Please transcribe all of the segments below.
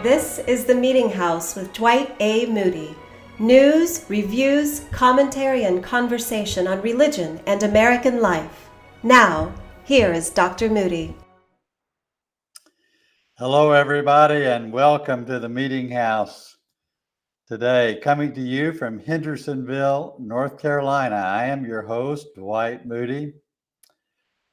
This is the Meetinghouse with Dwight A. Moody. News, reviews, commentary, and conversation on religion and American life. Now, here is Dr. Moody. Hello, everybody, and welcome to the Meetinghouse. Today, coming to you from Hendersonville, North Carolina, I am your host, Dwight Moody.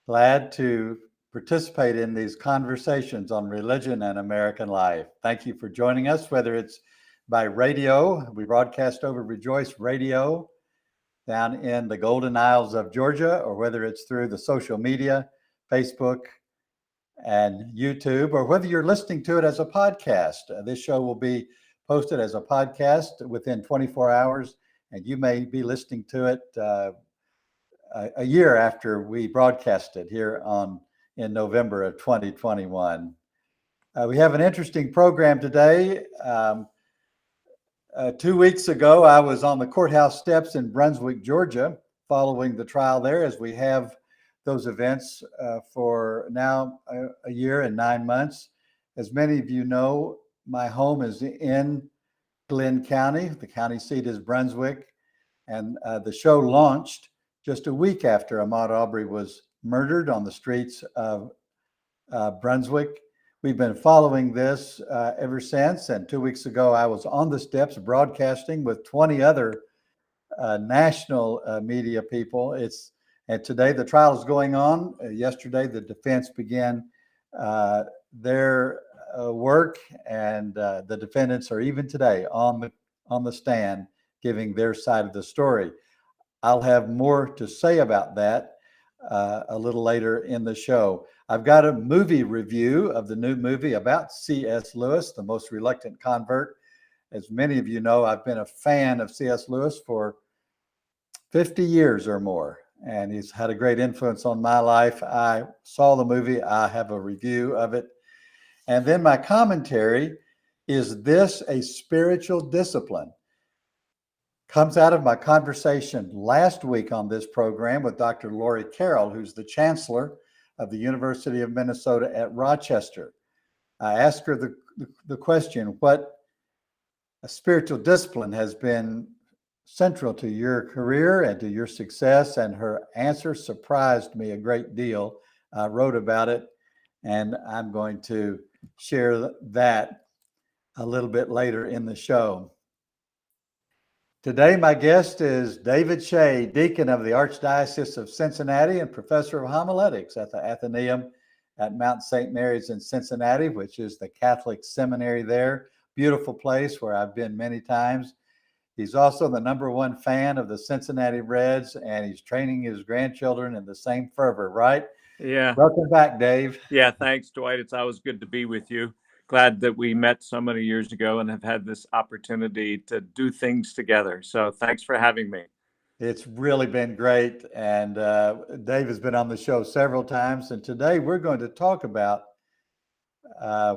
Glad to participate in these conversations on religion and American life. Thank you for joining us, whether it's by radio. We broadcast over Rejoice Radio down in the Golden Isles of Georgia, or whether it's through the social media, Facebook and YouTube, or whether you're listening to it as a podcast. This show will be posted as a podcast within 24 hours, and you may be listening to it a year after we broadcast it here in November of 2021. We have an interesting program today. 2 weeks ago, I was on the courthouse steps in Brunswick, Georgia, following the trial there, as we have those events for now a year and 9 months. As many of you know, my home is in Glenn County. The county seat is Brunswick, and the show launched just a week after Ahmaud Arbery was murdered on the streets of Brunswick. We've been following this ever since, and 2 weeks ago I was on the steps broadcasting with 20 other national media people. And today the trial is going on. Yesterday the defense began their work, and the defendants are even today on the stand giving their side of the story. I'll have more to say about that a little later in the show. I've got a movie review of the new movie about C.S. Lewis, The Most Reluctant Convert. As many of you know, I've been a fan of C.S. Lewis for 50 years or more, and he's had a great influence on my life. I saw the movie. I have a review of it. And then my commentary, is this a spiritual discipline? Comes out of my conversation last week on this program with Dr. Lori Carroll, who's the chancellor of the University of Minnesota at Rochester. I asked her the question, what a spiritual discipline has been central to your career and to your success, and her answer surprised me a great deal. I wrote about it, and I'm going to share that a little bit later in the show. Today, my guest is David Shea, Deacon of the Archdiocese of Cincinnati and Professor of Homiletics at the Athenaeum at Mount St. Mary's in Cincinnati, which is the Catholic seminary there. Beautiful place where I've been many times. He's also the #1 fan of the Cincinnati Reds, and he's training his grandchildren in the same fervor, right? Yeah. Welcome back, Dave. Yeah, thanks, Dwight. It's always good to be with you. Glad that we met so many years ago and have had this opportunity to do things together. So thanks for having me. It's really been great. And Dave has been on the show several times. And today we're going to talk about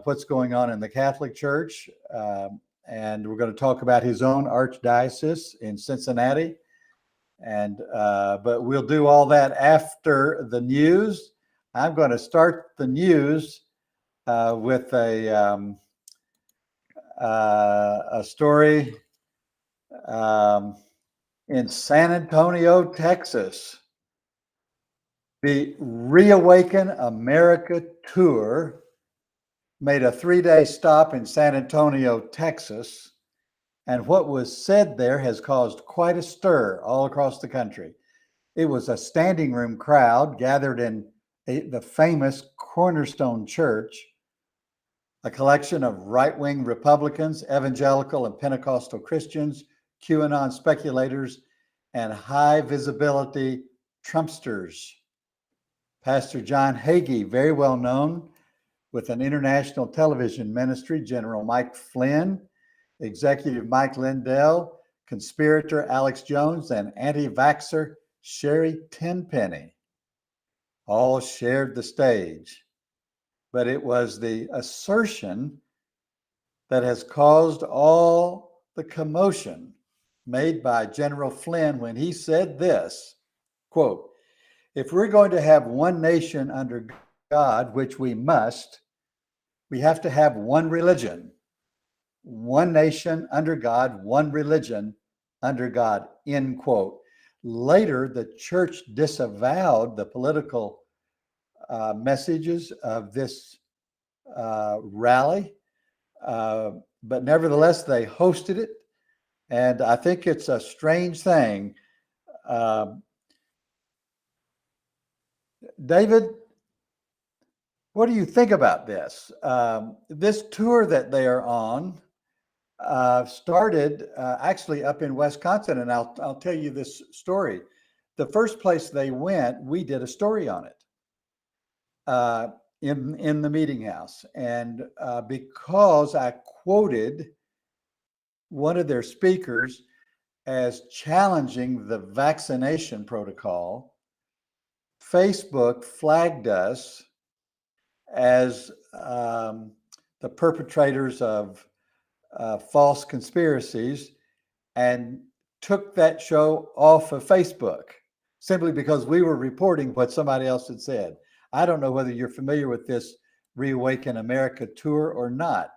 what's going on in the Catholic Church. And we're going to talk about his own archdiocese in Cincinnati. And but we'll do all that after the news. I'm going to start the news with a story in San Antonio, Texas. The Reawaken America tour made a 3-day stop in San Antonio, Texas, and what was said there has caused quite a stir all across the country. It was a standing room crowd gathered in the famous Cornerstone Church, a collection of right-wing Republicans, evangelical and Pentecostal Christians, QAnon speculators, and high-visibility Trumpsters. Pastor John Hagee, very well known with an international television ministry, General Mike Flynn, Executive Mike Lindell, conspirator Alex Jones, and anti-vaxxer Sherry Tenpenny all shared the stage. But it was the assertion that has caused all the commotion made by General Flynn when he said this, quote, "If we're going to have one nation under God, which we must, we have to have one religion, one nation under God, one religion under God, end quote. Later, the church disavowed the political messages of this rally, but nevertheless, they hosted it. And I think it's a strange thing. David, what do you think about this? This tour that they are on started actually up in Wisconsin, and I'll tell you this story. The first place they went, we did a story on it in the Meetinghouse, and because I quoted one of their speakers as challenging the vaccination protocol, Facebook flagged us as the perpetrators of false conspiracies and took that show off of Facebook simply because we were reporting what somebody else had said. I don't know whether you're familiar with this Reawaken America tour or not.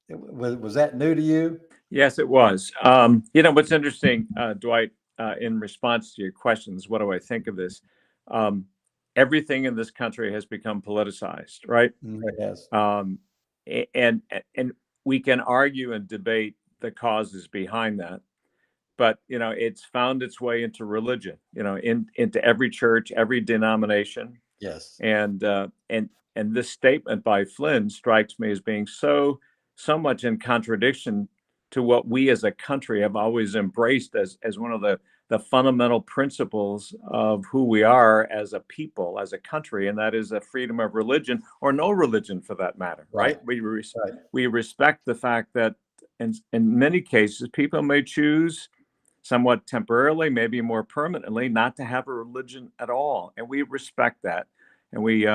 Was that new to you? Yes, it was. What's interesting, Dwight, in response to your questions, what do I think of this? Everything in this country has become politicized, right? Yes. And we can argue and debate the causes behind that, but it's found its way into religion, into every church, every denomination. Yes. And this statement by Flynn strikes me as being so much in contradiction to what we as a country have always embraced as one of the fundamental principles of who we are as a people, as a country, and that is a freedom of religion, or no religion for that matter, right? We respect the fact that in many cases people may choose somewhat temporarily, maybe more permanently, not to have a religion at all, and we respect that. And we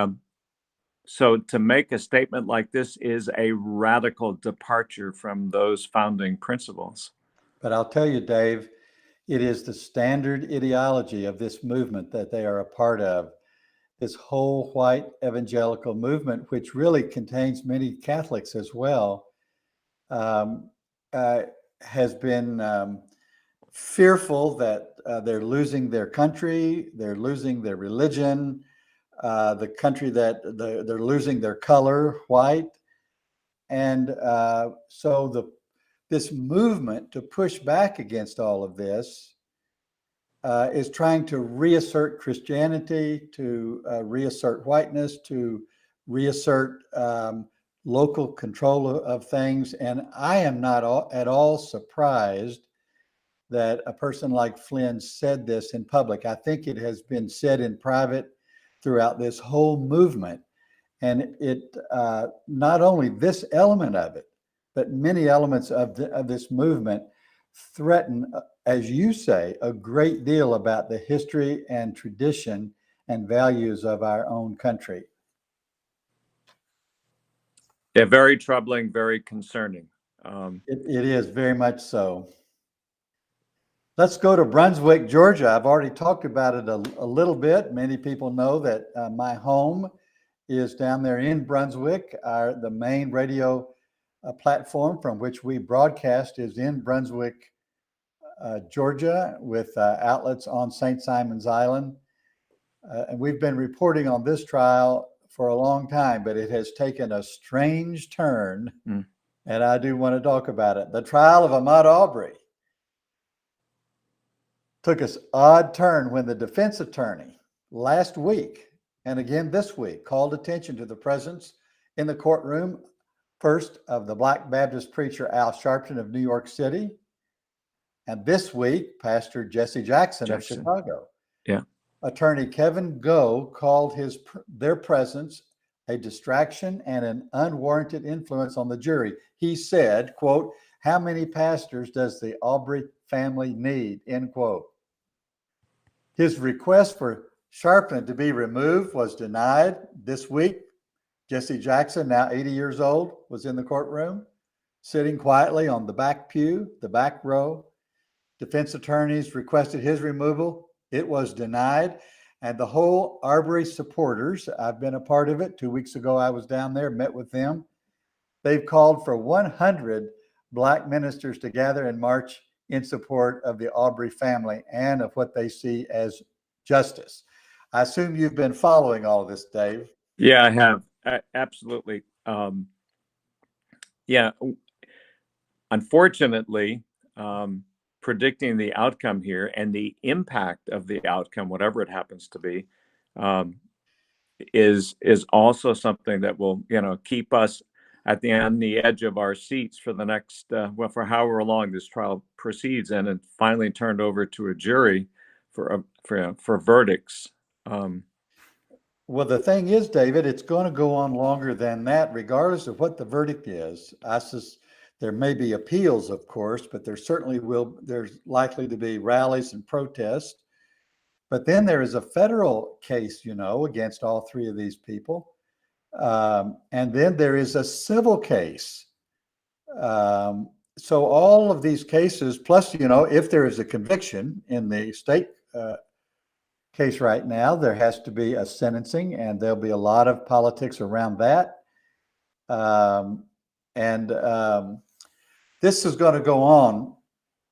so to make a statement like this is a radical departure from those founding principles. But I'll tell you, Dave, it is the standard ideology of this movement that they are a part of. This whole white evangelical movement, which really contains many Catholics as well, has been fearful that they're losing their country, they're losing their religion, the country that they're losing their color, white. And so this movement to push back against all of this is trying to reassert Christianity, to reassert whiteness, to reassert local control of things. And I am not at all surprised that a person like Flynn said this in public. I think it has been said in private throughout this whole movement. And it not only this element of it, but many elements of this movement threaten, as you say, a great deal about the history and tradition and values of our own country. Yeah, very troubling, very concerning. It is very much so. Let's go to Brunswick, Georgia. I've already talked about it a little bit. Many people know that my home is down there in Brunswick. The main radio platform from which we broadcast is in Brunswick, Georgia, with outlets on St. Simon's Island. And we've been reporting on this trial for a long time, but it has taken a strange turn, and I do want to talk about it. The trial of Ahmaud Arbery took an odd turn when the defense attorney last week and again this week called attention to the presence in the courtroom, first of the Black Baptist preacher Al Sharpton of New York City, and this week, Pastor Jesse Jackson of Chicago. Yeah. Attorney Kevin Goh called their presence a distraction and an unwarranted influence on the jury. He said, quote, "How many pastors does the Arbery family need?" End quote. His request for Sharpton to be removed was denied this week. Jesse Jackson, now 80 years old, was in the courtroom, sitting quietly on the back pew, the back row. Defense attorneys requested his removal. It was denied. And the whole Arbery supporters, I've been a part of it. 2 weeks ago, I was down there, met with them. they've called for 100 Black ministers to gather and march in support of the Aubrey family and of what they see as justice. I assume you've been following all of this, Dave. Yeah, I have. Absolutely. Yeah. Unfortunately, predicting the outcome here and the impact of the outcome, whatever it happens to be, is also something that will, keep us on the edge of our seats for the next, for however long this trial proceeds, and it finally turned over to a jury for verdicts. Well, the thing is, David, it's going to go on longer than that, regardless of what the verdict is. There may be appeals, of course, but there's likely to be rallies and protests. But then there is a federal case, against all three of these people. And then there is a civil case. So all of these cases, plus, if there is a conviction in the state case right now, there has to be a sentencing, and there'll be a lot of politics around that. This is going to go on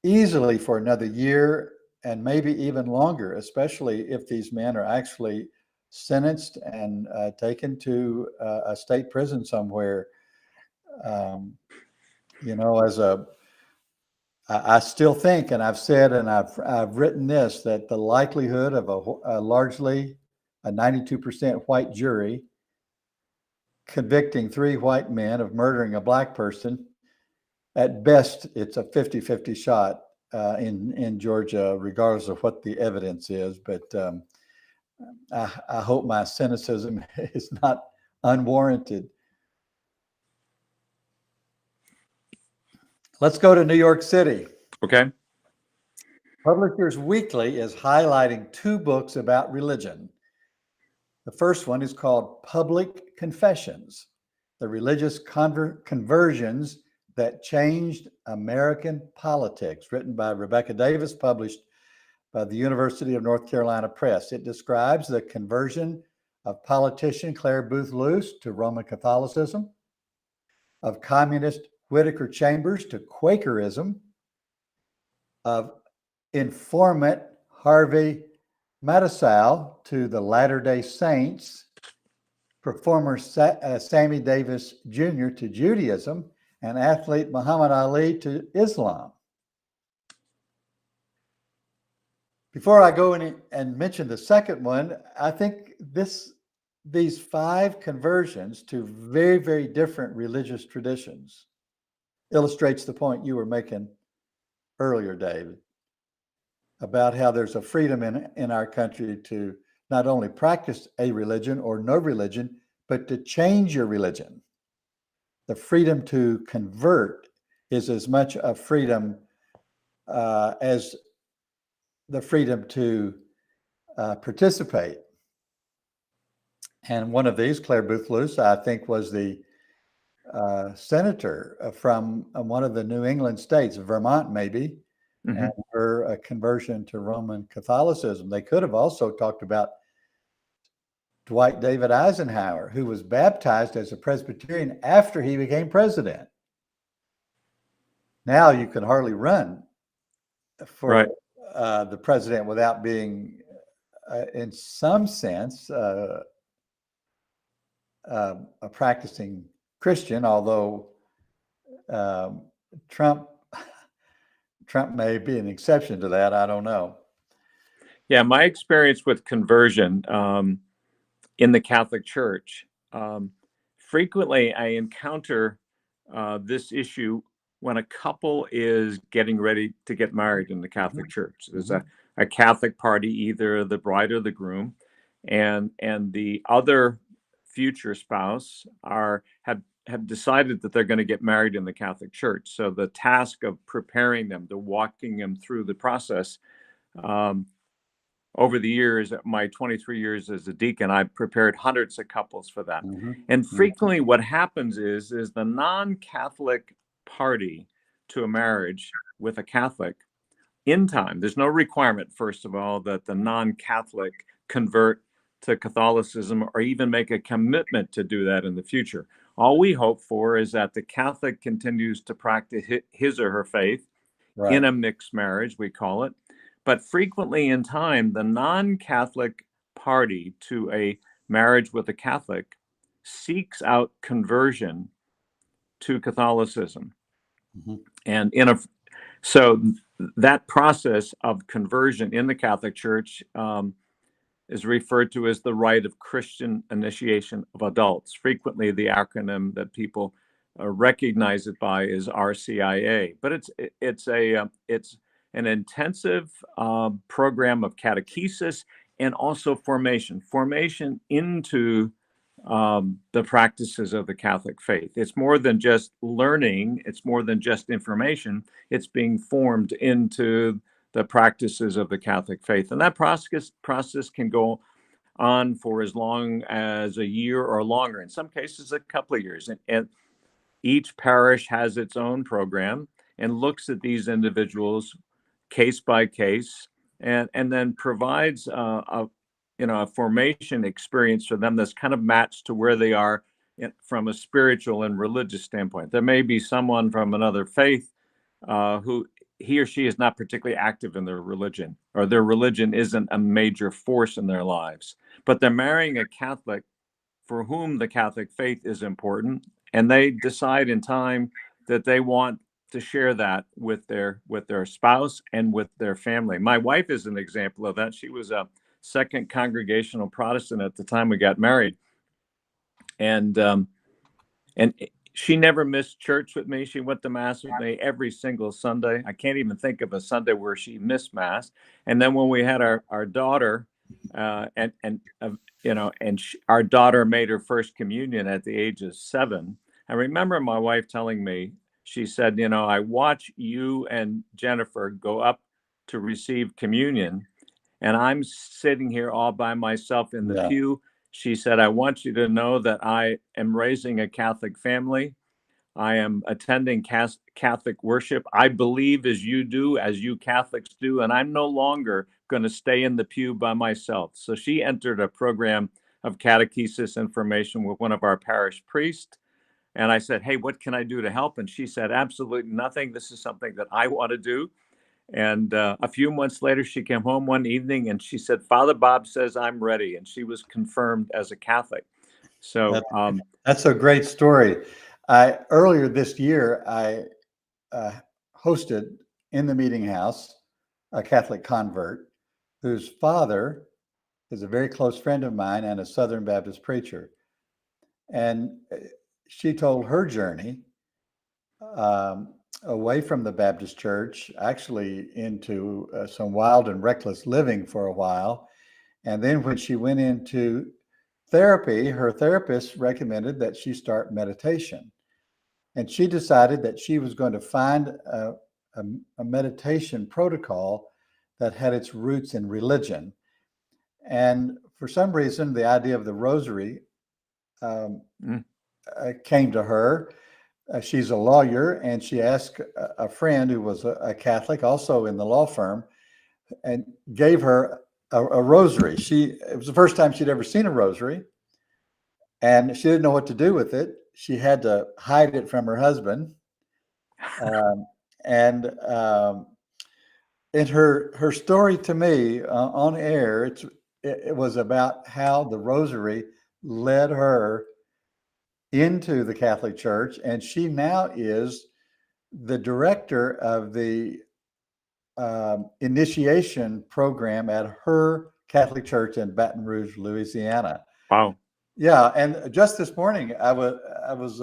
easily for another year and maybe even longer, especially if these men are actually sentenced and taken to a state prison somewhere. I still think, and I've said, and I've written this, that the likelihood of a largely 92% white jury convicting 3 white men of murdering a Black person, at best, it's a 50-50 shot in Georgia, regardless of what the evidence is. But I hope my cynicism is not unwarranted. Let's go to New York City. Okay. Publishers Weekly is highlighting 2 books about religion. The first one is called Public Confessions: The Religious Conversions That Changed American Politics, written by Rebecca Davis, published by the University of North Carolina Press. It describes the conversion of politician Claire Booth Luce to Roman Catholicism, of communist Whittaker Chambers to Quakerism, of informant Harvey Mattisau to the Latter-day Saints, performer Sammy Davis Jr. to Judaism, and athlete Muhammad Ali to Islam. Before I go in and mention the second one, I think these 5 conversions to very, very different religious traditions illustrates the point you were making earlier, David, about how there's a freedom in our country to not only practice a religion or no religion, but to change your religion. The freedom to convert is as much a freedom as the freedom to participate. And one of these, Claire Booth Luce, I think, was the senator from one of the New England states, Vermont maybe, and her conversion to Roman Catholicism. They could have also talked about Dwight David Eisenhower, who was baptized as a Presbyterian after he became president. Now you can hardly run for the president without being, in some sense, a practicing Christian, although Trump may be an exception to that. I don't know. Yeah, my experience with conversion in the Catholic Church, frequently I encounter this issue when a couple is getting ready to get married in the Catholic Church. There's a Catholic party, either the bride or the groom, and the other future spouse have decided that they're going to get married in the Catholic Church. So the task of preparing them, to walking them through the process, over the years, my 23 years as a deacon, I've prepared hundreds of couples for that. And frequently what happens is the non-Catholic party to a marriage with a Catholic, in time, there's no requirement, first of all, that the non-Catholic convert to Catholicism or even make a commitment to do that in the future. All we hope for is that the Catholic continues to practice his or her faith in Right. a mixed marriage, we call it. But frequently in time, the non-Catholic party to a marriage with a Catholic seeks out conversion to Catholicism. Mhm. And so that process of conversion in the Catholic Church is referred to as the rite of Christian initiation of adults. Frequently, the acronym that people recognize it by is RCIA. But it's an intensive program of catechesis and also formation into the practices of the Catholic faith. It's more than just learning. It's more than just information. It's being formed into the practices of the Catholic faith. And that process can go on for as long as a year or longer, in some cases, a couple of years. And each parish has its own program and looks at these individuals case by case and then provides a formation experience for them that's kind of matched to where they are from a spiritual and religious standpoint. There may be someone from another faith who he or she is not particularly active in their religion, or their religion isn't a major force in their lives, but they're marrying a Catholic for whom the Catholic faith is important, and they decide in time that they want to share that with their spouse and with their family. My wife is an example of that. She was a second congregational Protestant at the time we got married, and she never missed church with me. She went to Mass with me every single Sunday. I can't even think of a Sunday where she missed Mass. And then when we had our daughter, our daughter made her first communion at the age of 7. I remember my wife telling me, she said, I watch you and Jennifer go up to receive communion, and I'm sitting here all by myself in the Yeah. pew. She said, I want you to know that I am raising a Catholic family. I am attending Catholic worship. I believe as you do, as you Catholics do, and I'm no longer going to stay in the pew by myself. So she entered a program of catechesis information with one of our parish priests. And I said, hey, what can I do to help? And she said, absolutely nothing. This is something that I want to do. And a few months later, she came home one evening and she said, Father Bob says I'm ready. And she was confirmed as a Catholic. So, That's a great story. Earlier this year, I hosted in the Meetinghouse a Catholic convert whose father is a very close friend of mine and a Southern Baptist preacher. And she told her journey away from the Baptist church, actually into some wild and reckless living for a while. And then when she went into therapy, her therapist recommended that she start meditation. And she decided that she was going to find a meditation protocol that had its roots in religion. And for some reason, the idea of the rosary came to her. She's a lawyer, and she asked a friend who was a Catholic, also in the law firm, and gave her a rosary. It was the first time she'd ever seen a rosary, and she didn't know what to do with it. She had to hide it from her husband. And in her story to me on air, it was about how the rosary led her into the Catholic Church, and she now is the director of the initiation program at her Catholic Church in Baton Rouge, Louisiana. wow. Yeah, and just this morning I was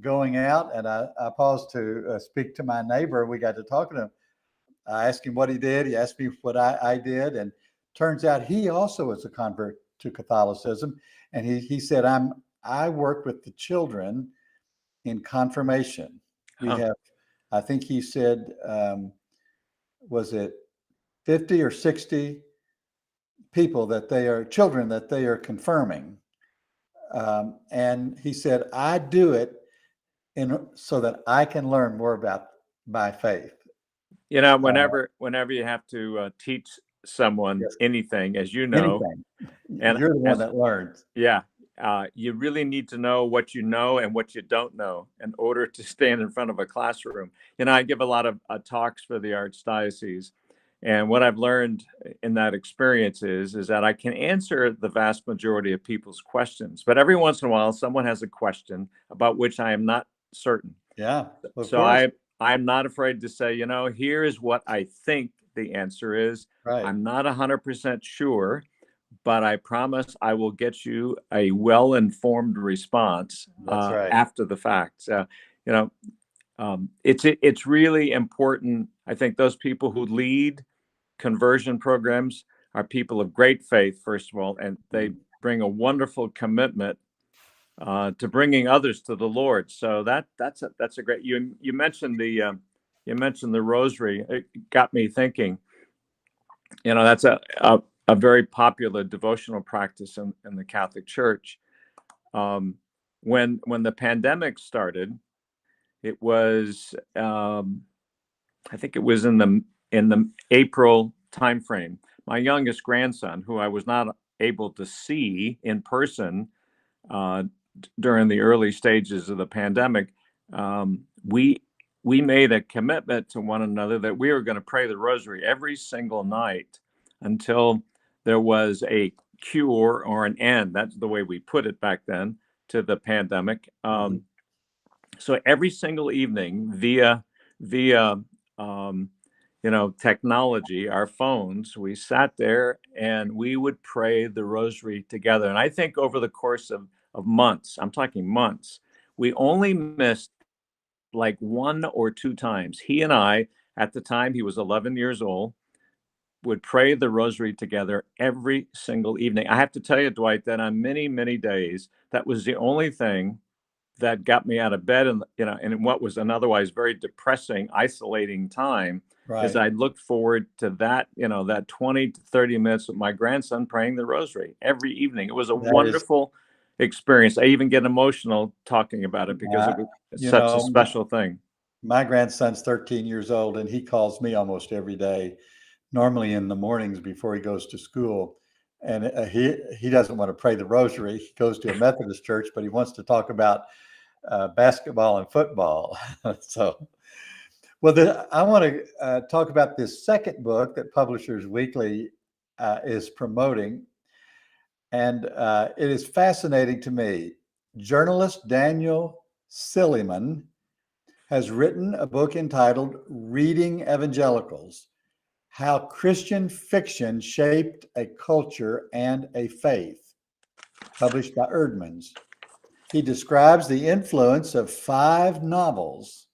going out, and I paused to speak to my neighbor. We got to talking to him. I asked him what he did. He asked me what I did, and turns out he also is a convert to Catholicism. And he said, I work with the children in confirmation. We have, I think he said, was it 50 or 60 people children that they are confirming. And he said, I do it so that I can learn more about my faith. Whenever you have to teach someone Yes. anything, as you know, Anything. and You're the one that learns. Yeah, you really need to know what you know and what you don't know in order to stand in front of a classroom. I give a lot of talks for the Archdiocese, and what I've learned in that experience is that I can answer the vast majority of people's questions, but every once in a while, someone has a question about which I am not certain. Yeah. So I'm not afraid to say, here is what I think the answer is. Right. I'm not 100% sure, but I promise I will get you a well-informed response That's right. after the fact. So, it's really important. I think those people who lead conversion programs are people of great faith, first of all, and they bring a wonderful commitment to bringing others to the Lord. So that's a great. You mentioned the rosary. It got me thinking. That's a very popular devotional practice in the Catholic Church. When the pandemic started, it was I think it was in the April timeframe. My youngest grandson, who I was not able to see in person during the early stages of the pandemic, we made a commitment to one another that we were going to pray the rosary every single night until there was a cure or an end. That's the way we put it back then, to the pandemic. So every single evening via technology, our phones, we sat there and we would pray the rosary together. And I think over the course of months, I'm talking months, we only missed like 1 or 2 times. He and I, at the time, he was 11 years old, would pray the rosary together every single evening. I have to tell you, Dwight, that on many, many days, that was the only thing that got me out of bed, and in what was an otherwise very depressing, isolating time. Right. As I looked forward to that, that 20 to 30 minutes with my grandson praying the rosary every evening. It was a wonderful experience. I even get emotional talking about it because it was such a special thing. My grandson's 13 years old, and he calls me almost every day, normally in the mornings before he goes to school. And he doesn't want to pray the rosary. He goes to a Methodist church, but he wants to talk about basketball and football. So, I want to talk about this second book that Publishers Weekly is promoting. And it is fascinating to me. Journalist Daniel Silliman has written a book entitled Reading Evangelicals: How Christian Fiction Shaped a Culture and a Faith, published by Erdman's. He describes the influence of 5 novels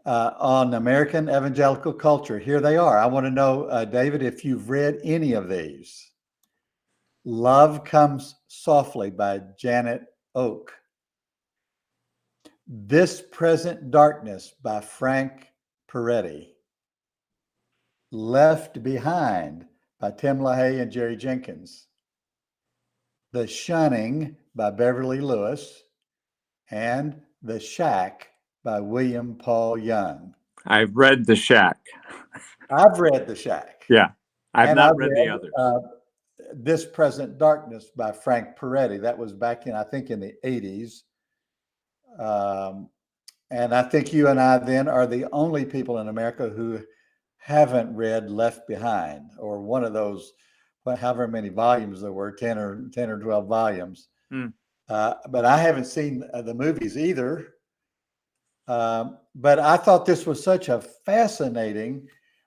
on American evangelical culture. Here they are. I want to know, David, if you've read any of these. Love Comes Softly by Janet Oak. This Present Darkness by Frank Peretti. Left Behind by Tim LaHaye and Jerry Jenkins. The Shunning by Beverly Lewis. And The Shack by William Paul Young. I've read The Shack. I've read The Shack. Yeah, I've not read the others. This Present Darkness by Frank Peretti. That was back in, I think, in the 80s. And I think you and I then are the only people in America who haven't read Left Behind, or one of those, however many volumes there were, 10 or 12 volumes. But I haven't seen the movies either. But I thought this was such a fascinating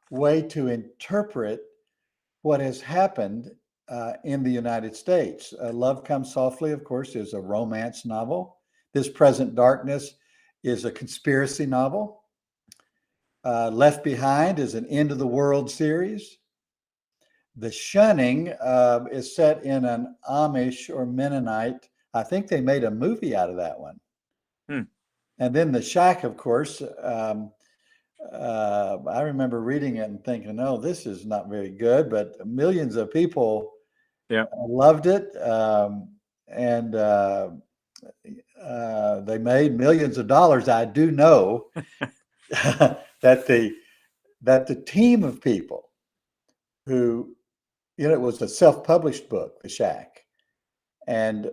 way to interpret what has happened in the United States. Love Comes Softly, of course, is a romance novel. This Present Darkness is a conspiracy novel. Left Behind is an end of the world series. The Shunning is set in an Amish or Mennonite. I think they made a movie out of that one. And then The Shack, of course, I remember reading it and thinking, oh, this is not very good, but millions of people loved it. And they made millions of dollars. I do know that the team of people who, it was a self-published book, The Shack, And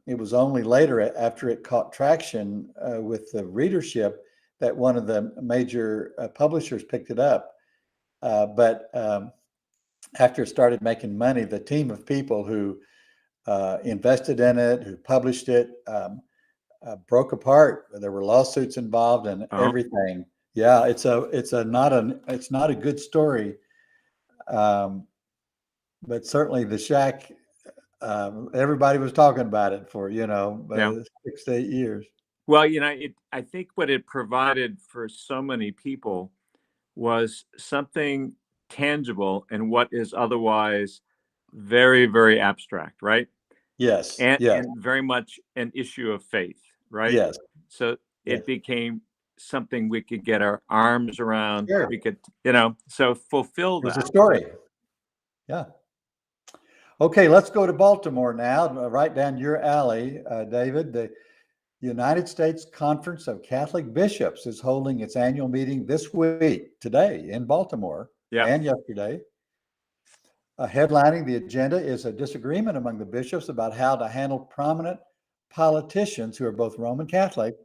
it was only later, after it caught traction with the readership, that one of the major publishers picked it up. But after it started making money, the team of people who invested in it, who published it, broke apart. There were lawsuits involved and everything. Yeah, it's not a good story. But certainly the shack, everybody was talking about it for 6 to 8 years. Well, I think what it provided for so many people was something tangible in what is otherwise very, very abstract, right? Yes. And Yes. very much an issue of faith, right? Yes. So it became something we could get our arms around. Sure. We could, so fulfill that. It was a story. Yeah. Okay, let's go to Baltimore now, right down your alley, David. The United States Conference of Catholic Bishops is holding its annual meeting this week, today, in Baltimore, and yesterday. Headlining the agenda is a disagreement among the bishops about how to handle prominent politicians who are both Roman Catholic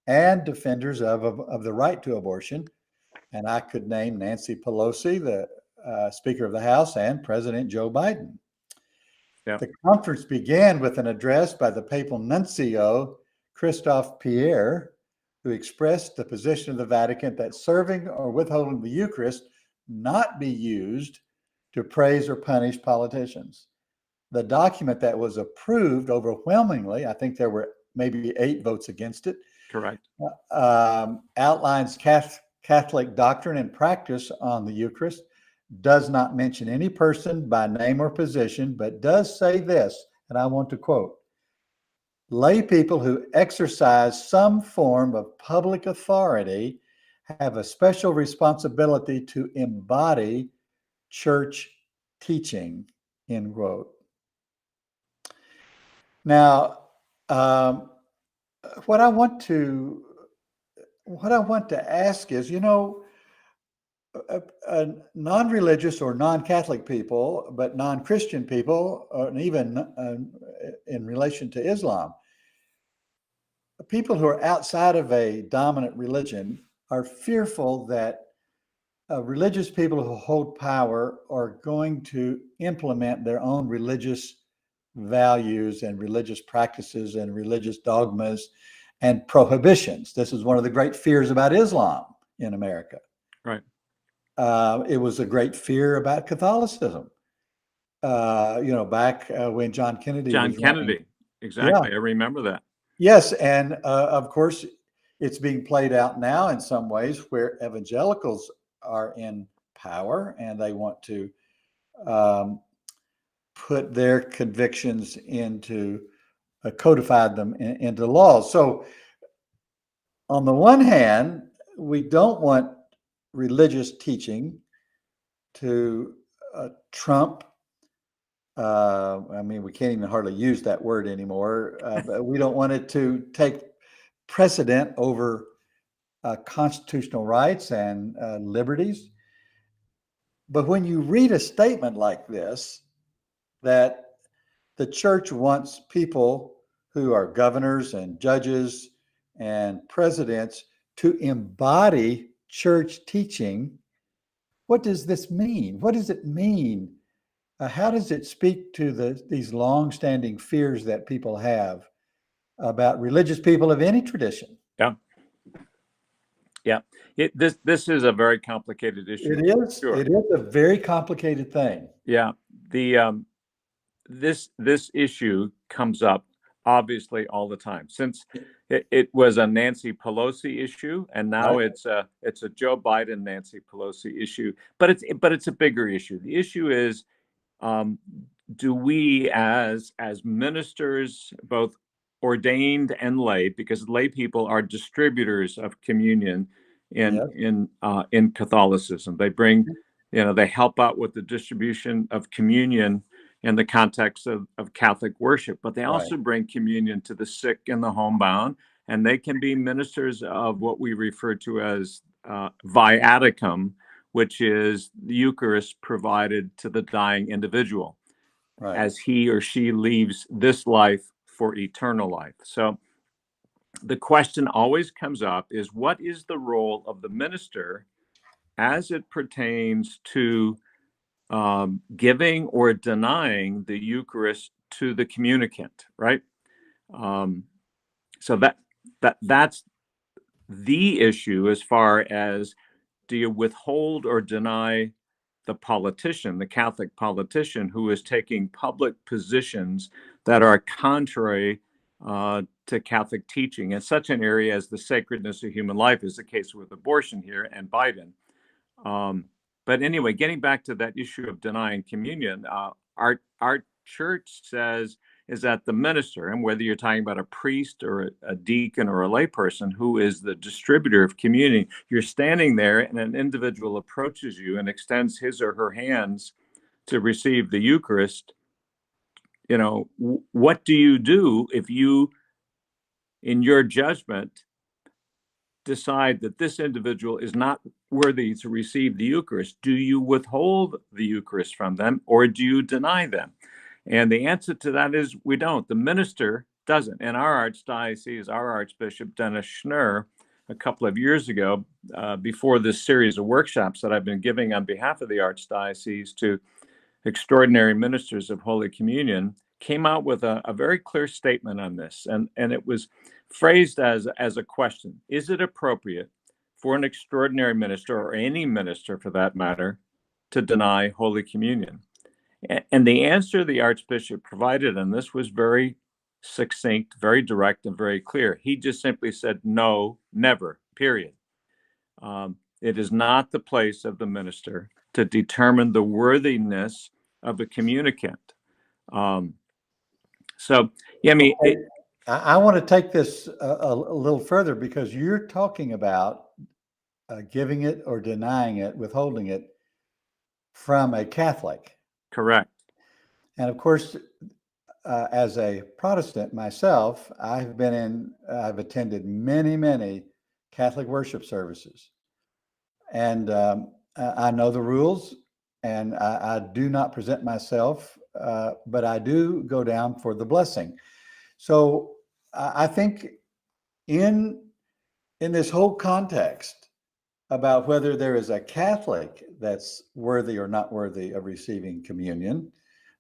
and defenders of the right to abortion. And I could name Nancy Pelosi, the Speaker of the House, and President Joe Biden. Yep. The conference began with an address by the papal nuncio, Christophe Pierre, who expressed the position of the Vatican that serving or withholding the Eucharist not be used to praise or punish politicians. The document that was approved overwhelmingly, I think there were maybe 8 votes against it. Correct. Outlines Catholic doctrine and practice on the Eucharist, does not mention any person by name or position, but does say this, and I want to quote: lay people who exercise some form of public authority have a special responsibility to embody church teaching, end quote. Now, what I want to ask is, non-religious or non-Catholic people, but non-Christian people, and even in relation to Islam, people who are outside of a dominant religion are fearful that religious people who hold power are going to implement their own religious values and religious practices and religious dogmas and prohibitions. This is one of the great fears about Islam in America. Right. It was a great fear about Catholicism. Back when John Kennedy was running. Exactly. Yeah. I remember that. Yes, and of course, it's being played out now in some ways where evangelicals are in power and they want to put their convictions into codified them into laws. So on the one hand, we don't want religious teaching to trump. We can't even hardly use that word anymore. But we don't want it to take precedent over constitutional rights and liberties. But when you read a statement like this, that the church wants people who are governors and judges and presidents to embody church teaching, what does this mean? What does it mean? How does it speak to these long-standing fears that people have about religious people of any tradition? Yeah. This is a very complicated issue. It is. Sure. It is a very complicated thing. Yeah. This issue comes up obviously all the time, since it was a Nancy Pelosi issue, and now Right. it's a Joe Biden Nancy Pelosi issue. But it's a bigger issue. The issue is, do we as ministers, both ordained and lay, because lay people are distributors of communion in Catholicism. They bring, they help out with the distribution of communion in the context of Catholic worship, but they also bring communion to the sick and the homebound, and they can be ministers of what we refer to as viaticum, which is the Eucharist provided to the dying individual. Right. as he or she leaves this life for eternal life. So the question always comes up is, what is the role of the minister as it pertains to giving or denying the Eucharist to the communicant, right? So that's the issue as far as, do you withhold or deny the politician, the Catholic politician, who is taking public positions that are contrary to Catholic teaching in such an area as the sacredness of human life, is the case with abortion here and Biden. But anyway, getting back to that issue of denying communion, our church says is that the minister, and whether you're talking about a priest or a deacon or a layperson who is the distributor of communion, you're standing there and an individual approaches you and extends his or her hands to receive the Eucharist. You know, what do you do if you, in your judgment, decide that this individual is not worthy to receive the Eucharist? Do you withhold the Eucharist from them, or do you deny them? And the answer to that is we don't. The minister doesn't. And our Archdiocese, our Archbishop Dennis Schnurr, a couple of years ago, before this series of workshops that I've been giving on behalf of the Archdiocese to extraordinary ministers of Holy Communion, came out with a very clear statement on this. And it was phrased as a question: is it appropriate for an extraordinary minister, or any minister for that matter, to deny Holy Communion? And the answer the Archbishop provided on this was very succinct, very direct, and very clear. He just simply said, no, never, period. It is not the place of the minister to determine the worthiness of a communicant. So, yeah, I mean, I want to take this a little further, because you're talking about giving it or denying it, withholding it from a Catholic. correct. And of course, as a Protestant myself, I've attended many Catholic worship services. And I know the rules, and I do not present myself, but I do go down for the blessing. So I think in this whole context about whether there is a Catholic that's worthy or not worthy of receiving communion,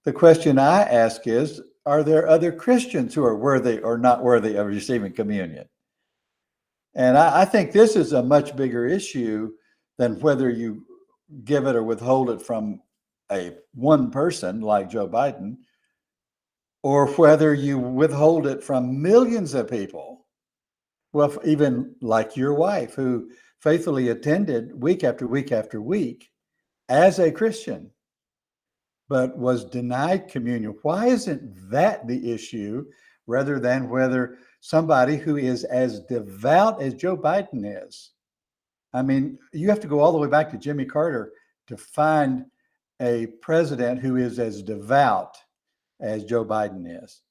the question I ask is, are there other Christians who are worthy or not worthy of receiving communion? And I think this is a much bigger issue than whether you give it or withhold it from one person like Joe Biden, or whether you withhold it from millions of people. Well, even like your wife, who faithfully attended week after week after week as a Christian, but was denied communion. Why isn't that the issue, rather than whether somebody who is as devout as Joe Biden is? I mean, you have to go all the way back to Jimmy Carter to find a president who is as devout as Joe Biden is.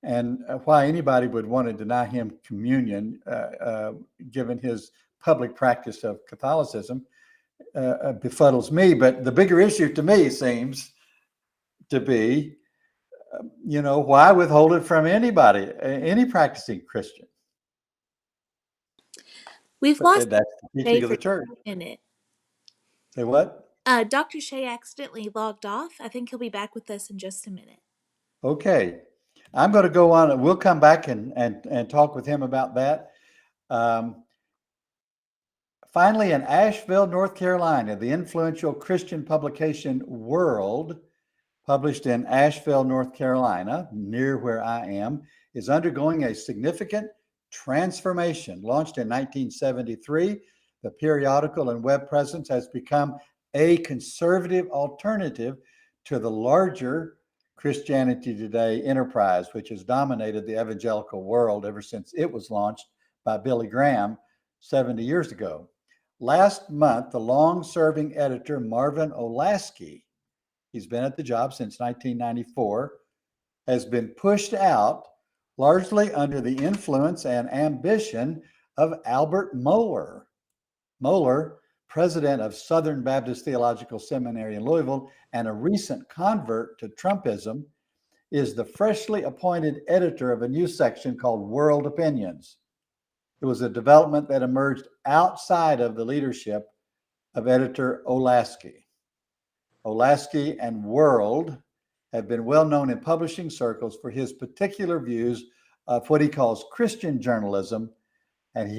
And why anybody would want to deny him communion, given his public practice of Catholicism, befuddles me. But the bigger issue to me seems to be, why withhold it from anybody, any practicing Christian? We've lost That's the teaching of the for church. a minute. Say what? Dr. Shea accidentally logged off. I think he'll be back with us in just a minute. Okay. I'm going to go on. We'll come back and talk with him about that. Finally, in Asheville, North Carolina, the influential Christian publication World, published in Asheville, North Carolina, near where I am, is undergoing a significant transformation. Launched in 1973, the periodical and web presence has become a conservative alternative to the larger Christianity Today enterprise, which has dominated the evangelical world ever since it was launched by Billy Graham 70 years ago. Last month, the long-serving editor Marvin Olasky, he's been at the job since 1994, has been pushed out, largely under the influence and ambition of Albert Mohler. Mohler president of Southern Baptist Theological Seminary in Louisville, and a recent convert to Trumpism, is the freshly appointed editor of a new section called World Opinions. It was a development that emerged outside of the leadership of editor Olasky. Olasky and World have been well known in publishing circles for his particular views of what he calls Christian journalism, and he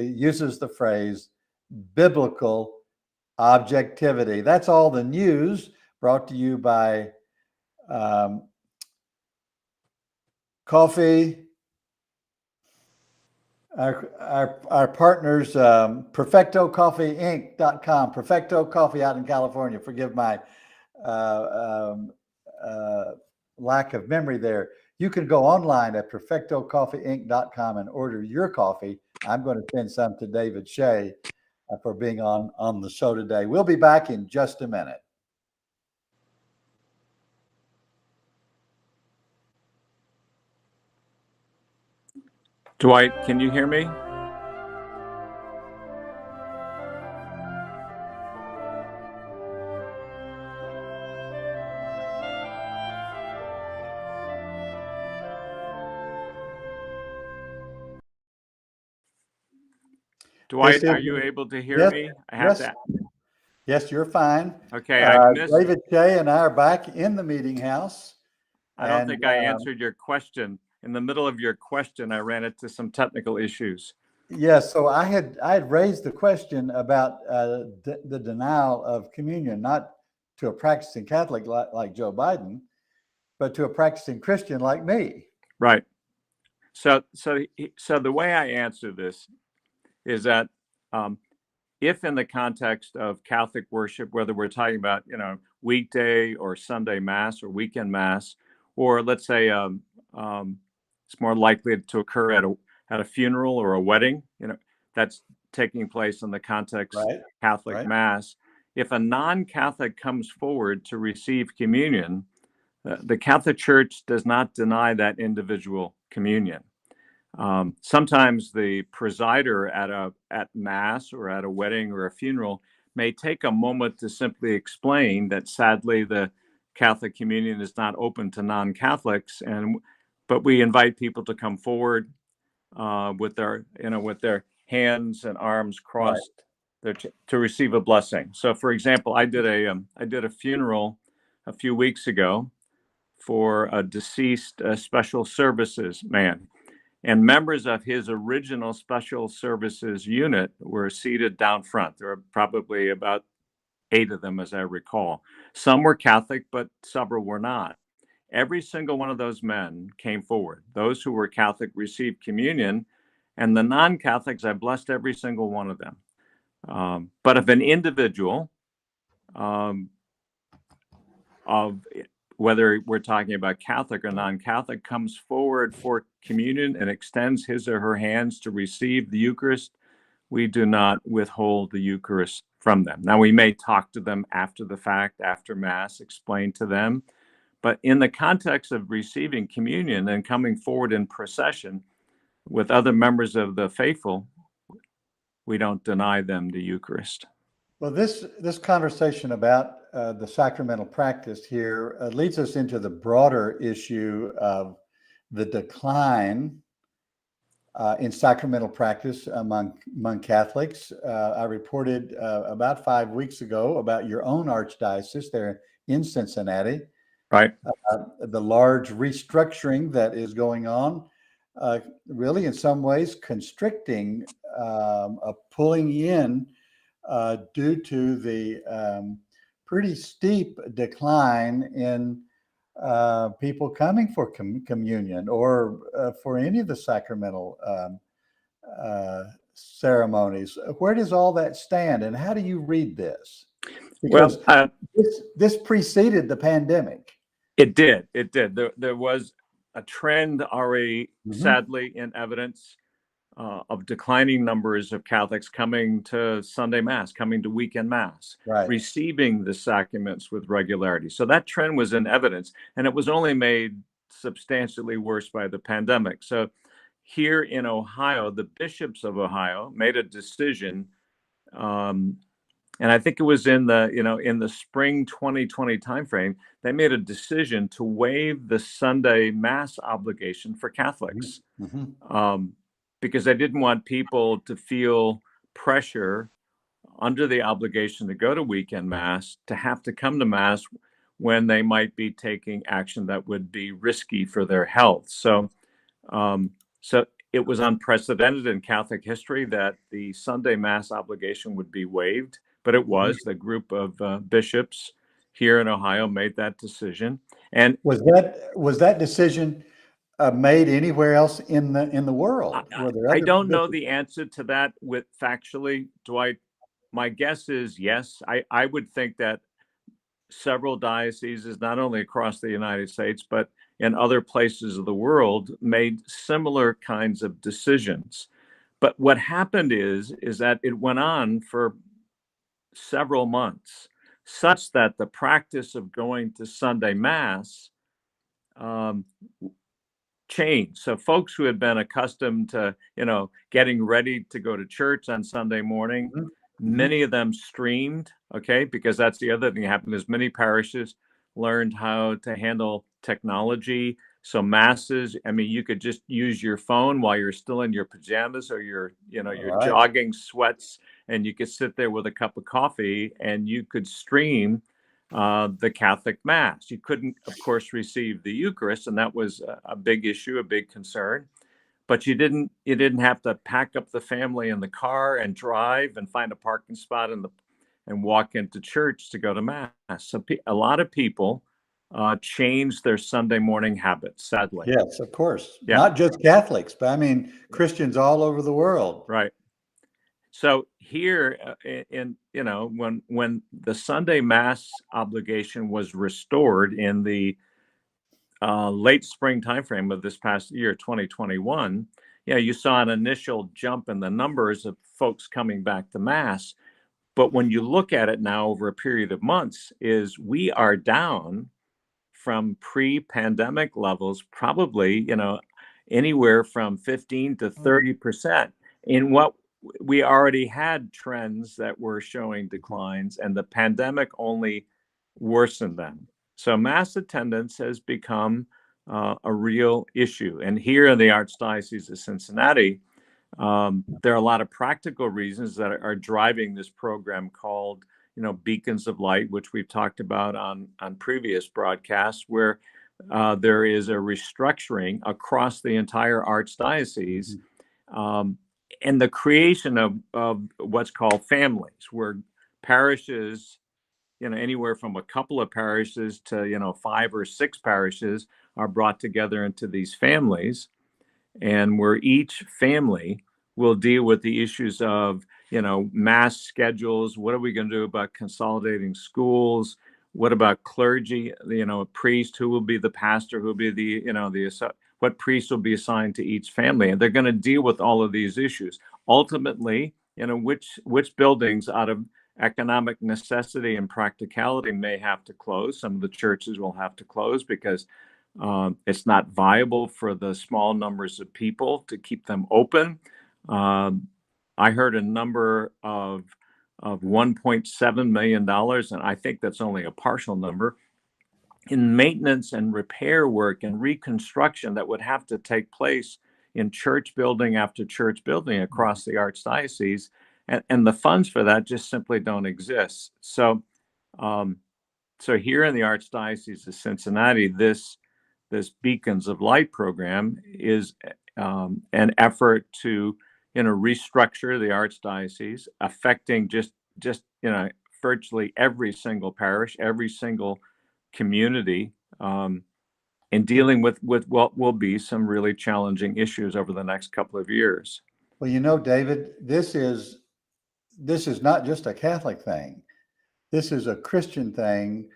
uses the phrase biblical objectivity. That's all the news, brought to you by Coffee. Our partners, PerfectoCoffeeInc.com, Perfecto Coffee out in California. Forgive my lack of memory there. You can go online at PerfectoCoffeeInc.com and order your coffee. I'm going to send some to David Shea for being on the show today. We'll be back in just a minute. Dwight, can you hear me? Dwight, are you able to hear me? I have to. Yes, you're fine. Okay, I missed. David Shea and I are back in the meeting house. I don't think I answered your question. In the middle of your question, I ran into some technical issues. Yes, so I had raised the question about the denial of communion, not to a practicing Catholic like Joe Biden, but to a practicing Christian like me. Right. So the way I answer this is that if in the context of Catholic worship, whether we're talking about weekday or Sunday Mass or weekend Mass, or let's say it's more likely to occur at a funeral or a wedding, that's taking place in the context of Catholic Mass. If a non-Catholic comes forward to receive communion, the Catholic Church does not deny that individual communion. Sometimes the presider at Mass or at a wedding or a funeral may take a moment to simply explain that sadly the Catholic communion is not open to non-Catholics, but we invite people to come forward with their hands and arms crossed to receive a blessing. So, for example, I did a funeral a few weeks ago for a deceased special services man. And members of his original special services unit were seated down front. There were probably about 8 of them, as I recall. Some were Catholic, but several were not. Every single one of those men came forward. Those who were Catholic received communion, and the non-Catholics, I blessed every single one of them. But if an individual whether we're talking about Catholic or non-Catholic, comes forward for communion and extends his or her hands to receive the Eucharist, we do not withhold the Eucharist from them. Now, we may talk to them after the fact, after Mass, explain to them, but in the context of receiving communion and coming forward in procession with other members of the faithful, we don't deny them the Eucharist. Well, this conversation about the sacramental practice here leads us into the broader issue of the decline in sacramental practice among Catholics. I reported about 5 weeks ago about your own archdiocese there in Cincinnati. Right. The large restructuring that is going on, really in some ways constricting, pulling in due to the pretty steep decline in people coming for communion or for any of the sacramental ceremonies. Where does all that stand, and how do you read this? Because this preceded the pandemic. It did. There was a trend already, sadly, in evidence of declining numbers of Catholics coming to Sunday Mass, coming to weekend Mass, receiving the sacraments with regularity. So that trend was in evidence, and it was only made substantially worse by the pandemic. So here in Ohio, the bishops of Ohio made a decision And I think it was in the spring 2020 timeframe, they made a decision to waive the Sunday Mass obligation for Catholics, because they didn't want people to feel pressure under the obligation to go to weekend Mass to have to come to Mass when they might be taking action that would be risky for their health. So it was unprecedented in Catholic history that the Sunday Mass obligation would be waived, but it was. The group of bishops here in Ohio made that decision. And Was that decision made anywhere else in the world? Were there I other don't know bishops? the answer to that with factually, Dwight. My guess is yes. I would think that several dioceses, not only across the United States, but in other places of the world, made similar kinds of decisions. But what happened is that it went on for several months, such that the practice of going to Sunday Mass um, changed. So folks who had been accustomed to, getting ready to go to church on Sunday morning, many of them streamed, okay, because that's the other thing that happened is many parishes learned how to handle technology. So masses, I mean, you could just use your phone while you're still in your pajamas or your Right. jogging sweats, and you could sit there with a cup of coffee and you could stream the Catholic Mass. You couldn't, of course, receive the Eucharist, and that was a big issue, a big concern. But you didn't have to pack up the family in the car and drive and find a parking spot and walk into church to go to Mass. So a lot of people changed their Sunday morning habits, sadly. Yes, of course. Yeah. Not just Catholics, but I mean Christians all over the world. Right. So here, when the Sunday Mass obligation was restored in the late spring timeframe of this past year, 2021, you saw an initial jump in the numbers of folks coming back to Mass. But when you look at it now over a period of months, is we are down from pre-pandemic levels, probably, anywhere from 15 to 30% in what we already had trends that were showing declines, and the pandemic only worsened them. So mass attendance has become a real issue. And here in the Archdiocese of Cincinnati, there are a lot of practical reasons that are driving this program called, Beacons of Light, which we've talked about on previous broadcasts, where there is a restructuring across the entire Archdiocese, and the creation of what's called families, where parishes, anywhere from a couple of parishes to 5 or 6 parishes are brought together into these families, and where each family will deal with the issues of mass schedules. What are we going to do about consolidating schools? What about clergy? A priest, who will be the pastor, who will be what priest will be assigned to each family? And they're going to deal with all of these issues. Ultimately, which buildings out of economic necessity and practicality may have to close. Some of the churches will have to close because it's not viable for the small numbers of people to keep them open. I heard a number of $1.7 million, and I think that's only a partial number, in maintenance and repair work and reconstruction that would have to take place in church building after church building across the Archdiocese. And the funds for that just simply don't exist. So here in the Archdiocese of Cincinnati, this Beacons of Light program is an effort to restructure the Archdiocese, affecting just virtually every single parish, every single community, and dealing with what will be some really challenging issues over the next couple of years. Well, David, this is not just a Catholic thing. This is a Christian thing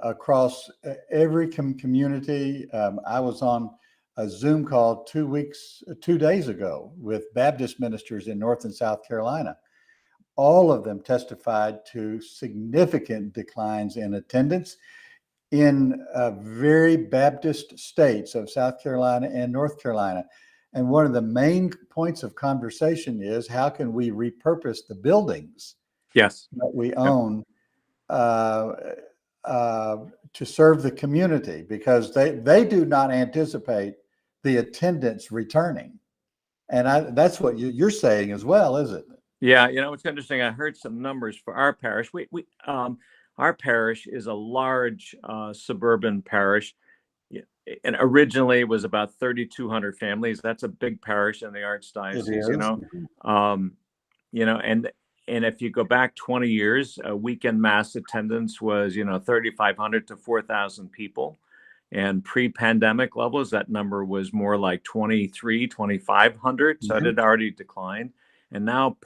across every community. I was on a Zoom call 2 days ago with Baptist ministers in North and South Carolina. All of them testified to significant declines in attendance in very Baptist states of South Carolina and North Carolina. And one of the main points of conversation is, how can we repurpose the buildings Yes. that we Yep. own to serve the community, because they do not anticipate the attendance returning. And that's what you're saying as well, isn't it? Yeah, it's interesting. I heard some numbers for our parish. Our parish is a large suburban parish. Yeah, and originally it was about 3,200 families. That's a big parish in the It Archdiocese, is. Um, and if you go back 20 years, weekend mass attendance was, 3,500 to 4,000 people. And pre-pandemic levels, that number was more like 2,500. So it Mhm. had already declined. And now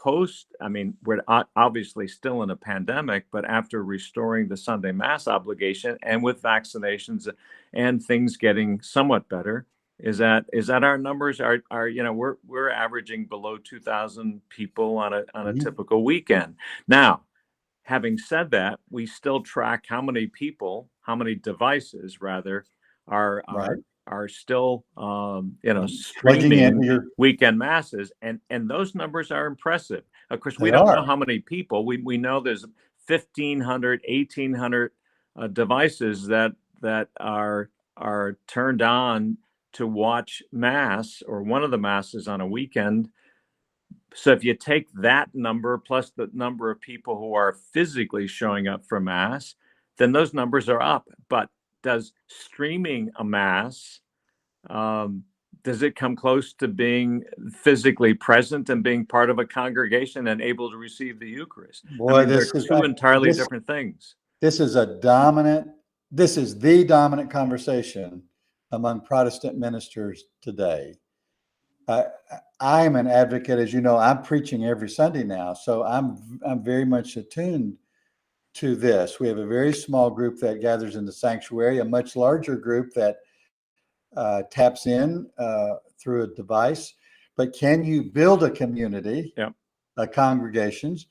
we're obviously still in a pandemic, but after restoring the Sunday Mass obligation and with vaccinations and things getting somewhat better, is that our numbers are we're averaging below 2,000 people on a Mhm. typical weekend. Now, having said that, we still track how many devices rather are Right. still Plugging streaming into your. weekend masses, and those numbers are impressive. Of course, we They don't know are. how many people. We know there's 1,500, 1,800 devices that are turned on to watch mass or one of the masses on a weekend. So if you take that number plus the number of people who are physically showing up for mass, then those numbers are up. But does streaming a mass, does it come close to being physically present and being part of a congregation and able to receive the Eucharist? Boy, They're two entirely different things. This is the dominant conversation among Protestant ministers today. I'm an advocate, as you know. I'm preaching every Sunday now, so I'm very much attuned to this. We have a very small group that gathers in the sanctuary, a much larger group that taps in through a device. But can you build a community, Yep. Congregations,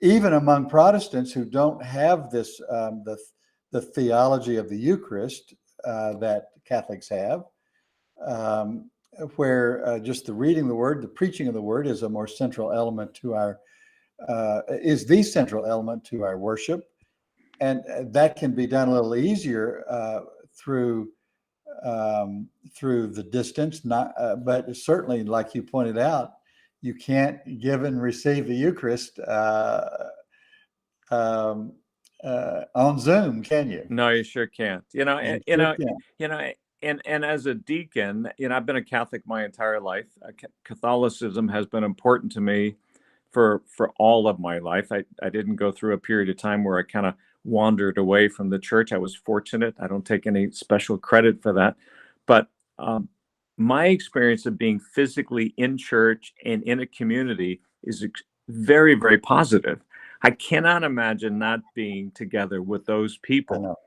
even among Protestants who don't have this the theology of the Eucharist that Catholics have, where just the reading the word, the preaching of the word is a more central element to our is the central element to our worship, and that can be done a little easier through the distance. Not, but certainly, like you pointed out, you can't give and receive the Eucharist on Zoom, can you? No, you sure can't. You sure can't. And as a deacon, I've been a Catholic my entire life. Catholicism has been important to me for all of my life. I didn't go through a period of time where I kind of wandered away from the church. I was fortunate. I don't take any special credit for that. But my experience of being physically in church and in a community is very, very positive. I cannot imagine not being together with those people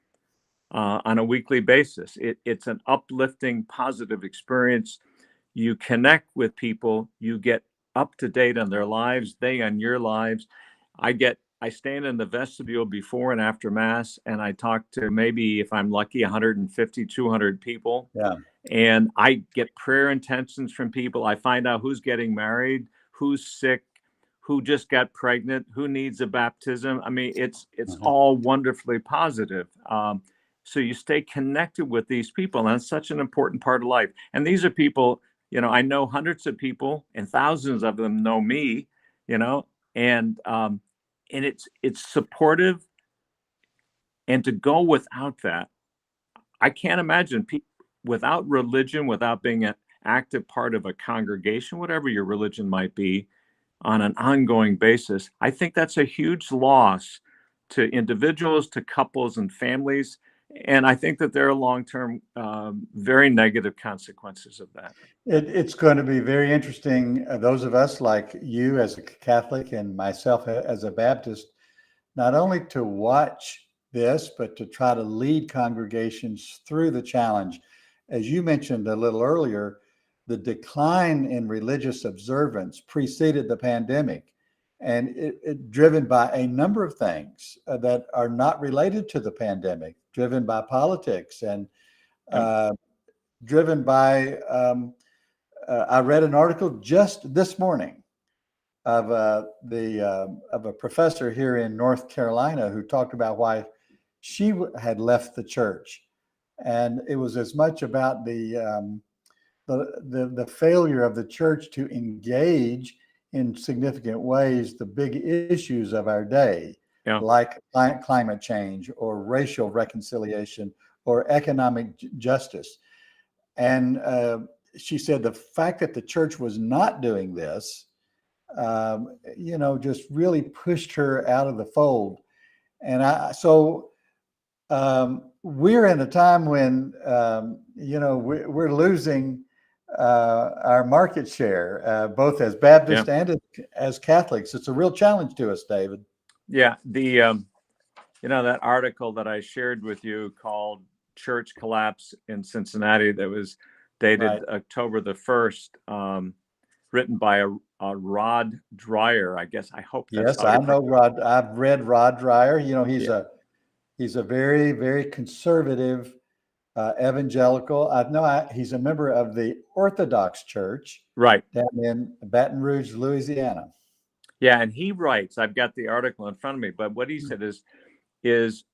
on a weekly basis. It's an uplifting, positive experience. You connect with people, you get up to date on their lives, they on your lives. I stand in the vestibule before and after Mass, and I talk to maybe, if I'm lucky, 150, 200 people. Yeah. And I get prayer intentions from people. I find out who's getting married, who's sick, who just got pregnant, who needs a baptism. It's all wonderfully positive. So you stay connected with these people, and it's such an important part of life. And these are people, I know hundreds of people, and thousands of them know me, and it's supportive. And to go without that, I can't imagine without religion, without being an active part of a congregation, whatever your religion might be, on an ongoing basis. I think that's a huge loss to individuals, to couples and families. And I think that there are long-term, very negative consequences of that. It's going to be very interesting. Those of us like you as a Catholic and myself as a Baptist, not only to watch this, but to try to lead congregations through the challenge. As you mentioned a little earlier, the decline in religious observance preceded the pandemic, and it driven by a number of things that are not related to the pandemic, driven by politics and driven by, I read an article just this morning of of a professor here in North Carolina who talked about why she had left the church, and it was as much about the failure of the church to engage in significant ways the big issues of our day, like climate change or racial reconciliation or economic justice. And she said the fact that the church was not doing this, just really pushed her out of the fold. And we're in a time when, we're losing our market share, both as Baptists and as Catholics. It's a real challenge to us, David. Yeah, that article that I shared with you called "Church Collapse in Cincinnati" that was dated October the 1st, written by a Rod Dreyer. I guess I hope that's yes, I know Rod. I've read Rod Dreyer. He's a very, very conservative evangelical. He's a member of the Orthodox Church, down in Baton Rouge, Louisiana. Yeah, and he writes. I've got the article in front of me, but what he said is his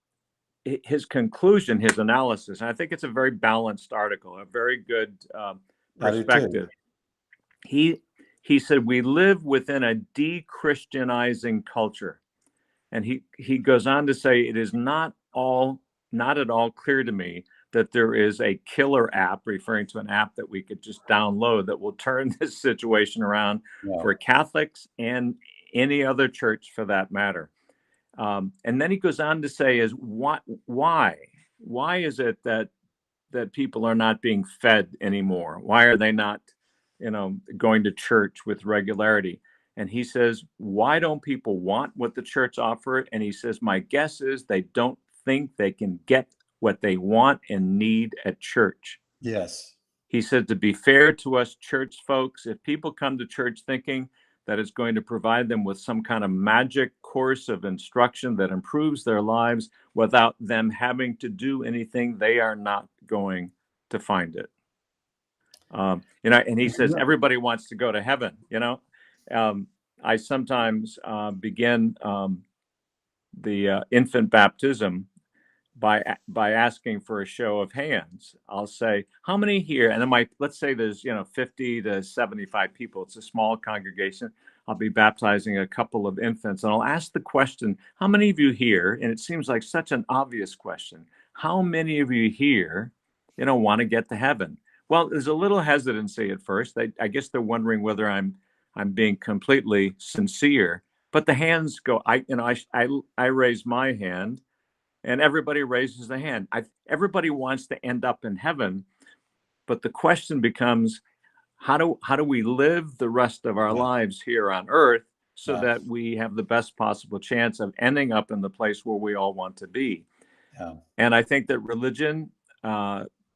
conclusion, his analysis. And I think it's a very balanced article, a very good perspective. He said we live within a DeChristianizing culture. And he goes on to say, it is not at all clear to me that there is a killer app, referring to an app that we could just download that will turn this situation around for Catholics and any other church for that matter. And then he goes on to say, why is it that people are not being fed anymore? Why are they not, going to church with regularity? And he says, why don't people want what the church offers? And he says, my guess is they don't think they can get what they want and need at church. Yes. He said, to be fair to us church folks, if people come to church thinking that it's going to provide them with some kind of magic course of instruction that improves their lives without them having to do anything, they are not going to find it. And he says, everybody wants to go to heaven, I sometimes begin the infant baptism by asking for a show of hands. I'll say, how many here? And then let's say there's 50 to 75 people. It's a small congregation. I'll be baptizing a couple of infants, and I'll ask the question, how many of you here? And it seems like such an obvious question. How many of you here, want to get to heaven? Well, there's a little hesitancy at first. I guess they're wondering whether I'm being completely sincere, but the hands go. I raise my hand, and everybody raises the hand. Everybody wants to end up in heaven, but the question becomes, how do we live the rest of our lives here on earth so that we have the best possible chance of ending up in the place where we all want to be? Yeah. And I think that religion,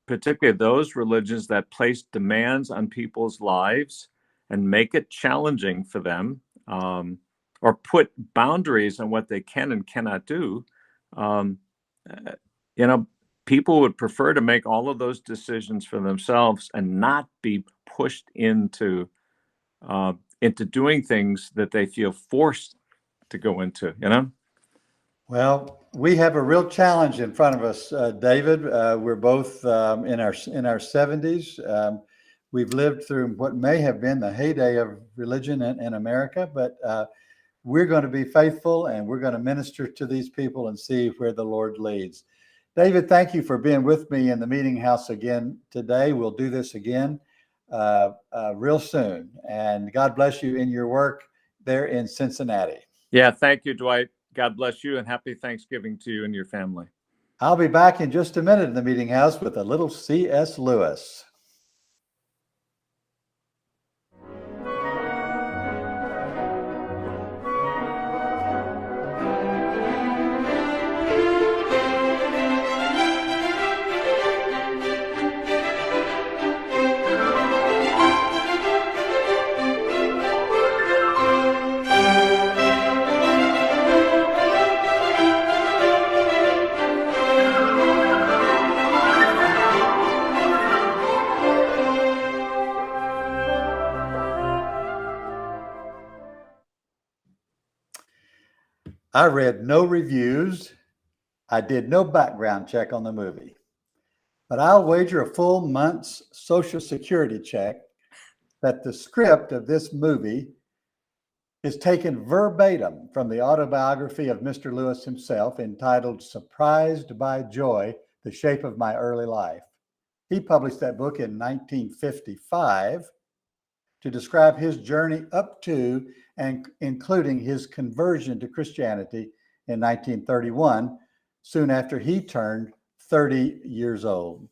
particularly those religions that place demands on people's lives and make it challenging for them, or put boundaries on what they can and cannot do, people would prefer to make all of those decisions for themselves and not be pushed into doing things that they feel forced to go into. Well, we have a real challenge in front of us, David. We're both in our 70s. We've lived through what may have been the heyday of religion in America, but we're going to be faithful and we're going to minister to these people and see where the Lord leads. David, thank you for being with me in the Meeting House again today. We'll do this again real soon. And God bless you in your work there in Cincinnati. Yeah, thank you, Dwight. God bless you and happy Thanksgiving to you and your family. I'll be back in just a minute in the Meeting House with a little C.S. Lewis. I read no reviews. I did no background check on the movie, but I'll wager a full month's Social Security check that the script of this movie is taken verbatim from the autobiography of Mr. Lewis himself, entitled Surprised by Joy, The Shape of My Early Life. He published that book in 1955 to describe his journey up to and including his conversion to Christianity in 1931, soon after he turned 30 years old.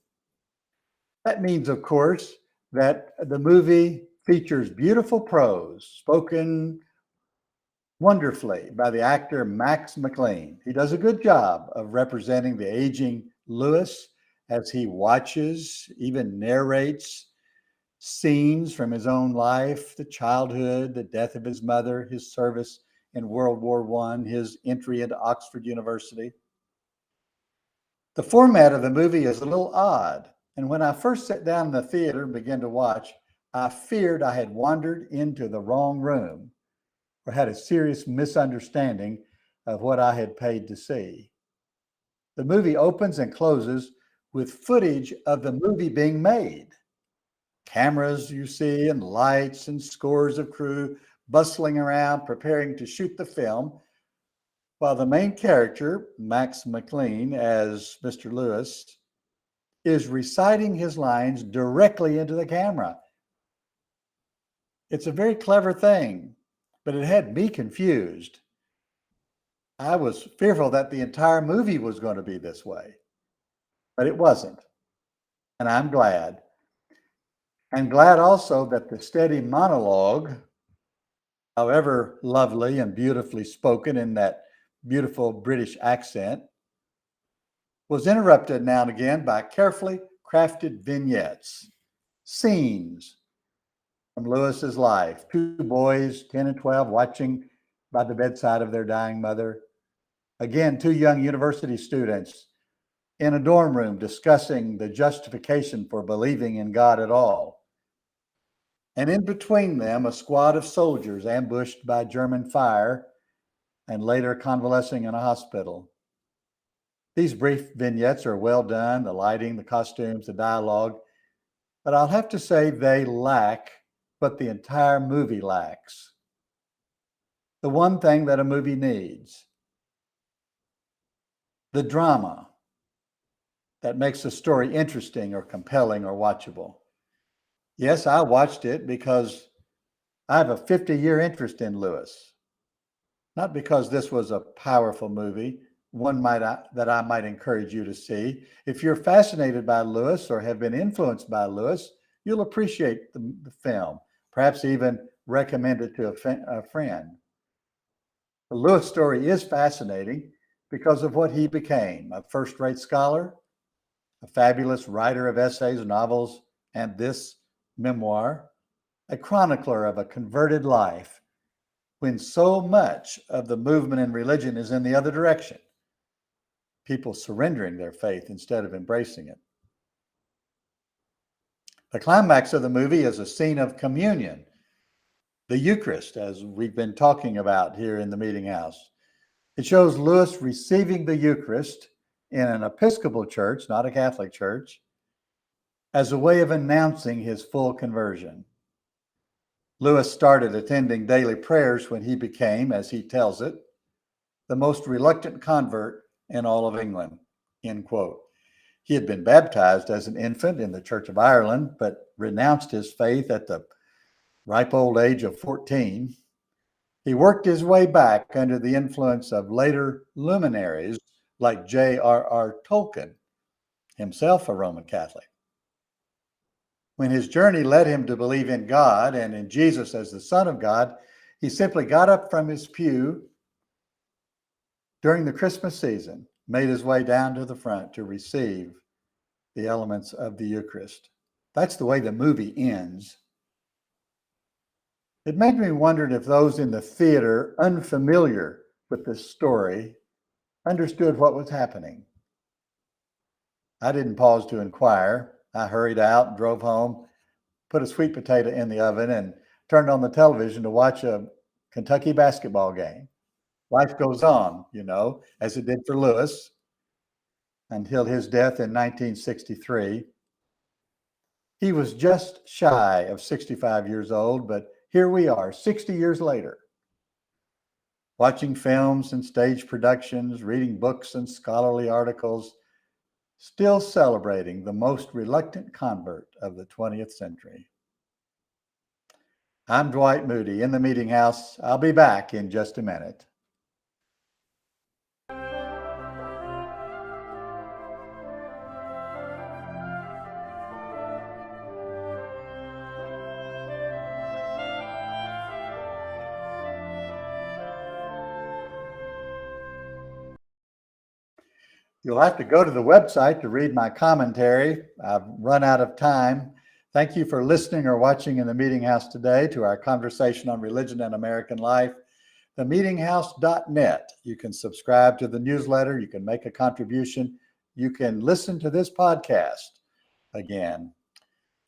That means, of course, that the movie features beautiful prose spoken wonderfully by the actor Max McLean. He does a good job of representing the aging Lewis as he watches, even narrates scenes from his own life, the childhood, the death of his mother, his service in World War I, his entry into Oxford University. The format of the movie is a little odd, and when I first sat down in the theater and began to watch, I feared I had wandered into the wrong room or had a serious misunderstanding of what I had paid to see. The movie opens and closes with footage of the movie being made. Cameras you see, and lights, and scores of crew bustling around preparing to shoot the film, while the main character, Max McLean as Mr. Lewis, is reciting his lines directly into the camera. It's a very clever thing, but it had me confused. I was fearful that the entire movie was going to be this way, but it wasn't. And I'm glad. And glad also that the steady monologue, however lovely and beautifully spoken in that beautiful British accent, was interrupted now and again by carefully crafted vignettes, scenes from Lewis's life. Two boys, 10 and 12, watching by the bedside of their dying mother. Again, two young university students in a dorm room discussing the justification for believing in God at all. And in between them, a squad of soldiers ambushed by German fire and later convalescing in a hospital. These brief vignettes are well done, the lighting, the costumes, the dialogue, but I'll have to say they lack what the entire movie lacks. The one thing that a movie needs: the drama that makes a story interesting or compelling or watchable. Yes, I watched it because I have a 50-year interest in Lewis, not because this was a powerful movie, one that I might encourage you to see. If you're fascinated by Lewis or have been influenced by Lewis, you'll appreciate the film, perhaps even recommend it to a friend. The Lewis story is fascinating because of what he became: a first-rate scholar, a fabulous writer of essays, novels, and this memoir, a chronicler of a converted life, when so much of the movement in religion is in the other direction, people surrendering their faith instead of embracing it. The climax of the movie is a scene of communion, the Eucharist, as we've been talking about here in the Meetinghouse. It shows Lewis receiving the Eucharist in an Episcopal church, not a Catholic church, as a way of announcing his full conversion. Lewis started attending daily prayers when he became, as he tells it, the most reluctant convert in all of England, end quote. He had been baptized as an infant in the Church of Ireland, but renounced his faith at the ripe old age of 14. He worked his way back under the influence of later luminaries like J.R.R. Tolkien, himself a Roman Catholic. When his journey led him to believe in God and in Jesus as the Son of God, he simply got up from his pew during the Christmas season, made his way down to the front to receive the elements of the Eucharist. That's the way the movie ends. It made me wonder if those in the theater, unfamiliar with this story, understood what was happening. I didn't pause to inquire. I hurried out, drove home, put a sweet potato in the oven, and turned on the television to watch a Kentucky basketball game. life goes on, as it did for Lewis until his death in 1963. He was just shy of 65 years old, but here we are, 60 years later, watching films and stage productions, reading books and scholarly articles, still celebrating the most reluctant convert of the 20th century. I'm Dwight Moody in the Meetinghouse. I'll be back in just a minute. You'll have to go to the website to read my commentary. I've run out of time. Thank you for listening or watching in the Meetinghouse today to our conversation on religion and American life. Themeetinghouse.net. You can subscribe to the newsletter. You can make a contribution. You can listen to this podcast again.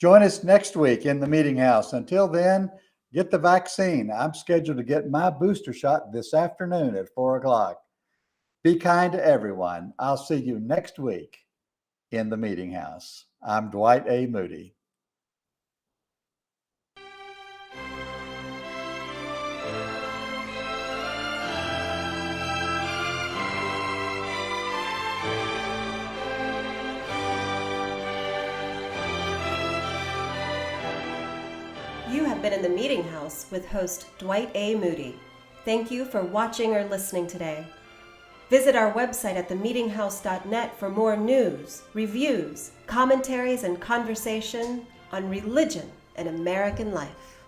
Join us next week in the Meetinghouse. Until then, get the vaccine. I'm scheduled to get my booster shot this afternoon at 4 o'clock. Be kind to everyone. I'll see you next week in the Meetinghouse. I'm Dwight A. Moody. You have been in the Meetinghouse with host Dwight A. Moody. Thank you for watching or listening today. Visit our website at themeetinghouse.net for more news, reviews, commentaries, and conversation on religion and American life.